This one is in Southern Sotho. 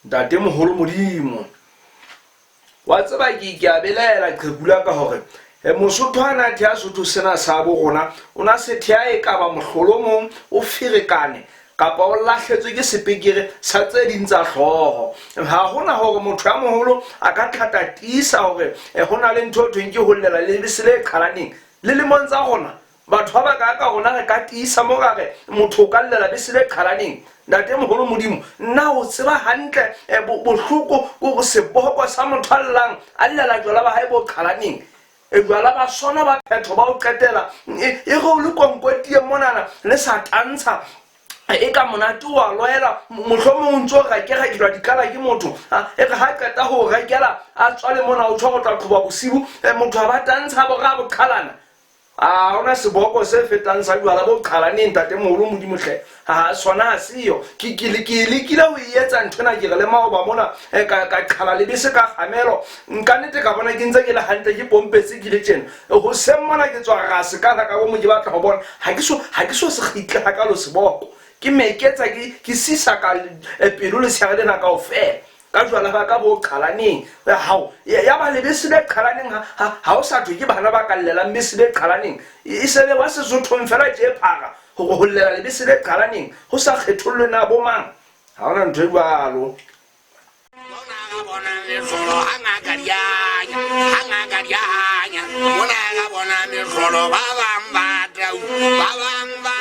ntate moholo modimo wa tseba ke a belaela qhekula ka hore Mosotho ana the a Sotho sena sa bo rona ona se thea e ka ba mohlolomong o firekane kapa o lahletswe ke sepekere sa tse ding tsa hloho ha hona hore motho a moholo a ka tlhatatisa hore hona le ntho thweng ke hollela le bisele qhalaneng le monza gona batho ba ka gona re ka tisa mo gare motho ka llela bisele qhalaneng ntate moholo modimo nna o tseba hantle bohloko go se bohoko sa motho allang a llela jwala ba hae bo qhalaneng jwala ba sona ba phetho ba o qetela e go le konkwetie monana le sa tantsha e ka monate wa loela mohlomong ntso ga ke dilwa dikala ke motho e ga qeta go rekela a tswale mona o tshwa go tla qoba bosibu motho a ba tantsha bo ga bo qhalana ona seboko se fetang sa jwala bo qhalaneng ntate moholo modimo hle sona ha siyo ke lekile o etsa nthona ke re le maoba mona ka qhala le bese ka gamelo nka nete ka bona ke ntse ke le hantle ke pompetse ke le tjena go semmona ke tswa ga se ka go mo ke batla go bona ha ke so se khitle ha ka lo seboko ke meketsa ke sisa ka pelo le se ga ka ofela ka jwala ba ka bo qhalaneng ya ba lebese le qhalaneng ha o sa thwe ke bana ba ka llela mbese le qhalaneng e sele wa Sesotho mfela je phaka go llela lebese le qhalaneng ho sa kgetholle na bo mang ha ona ntwe balo bona le solo hanga garianya bona ga bona le solo ba bang ba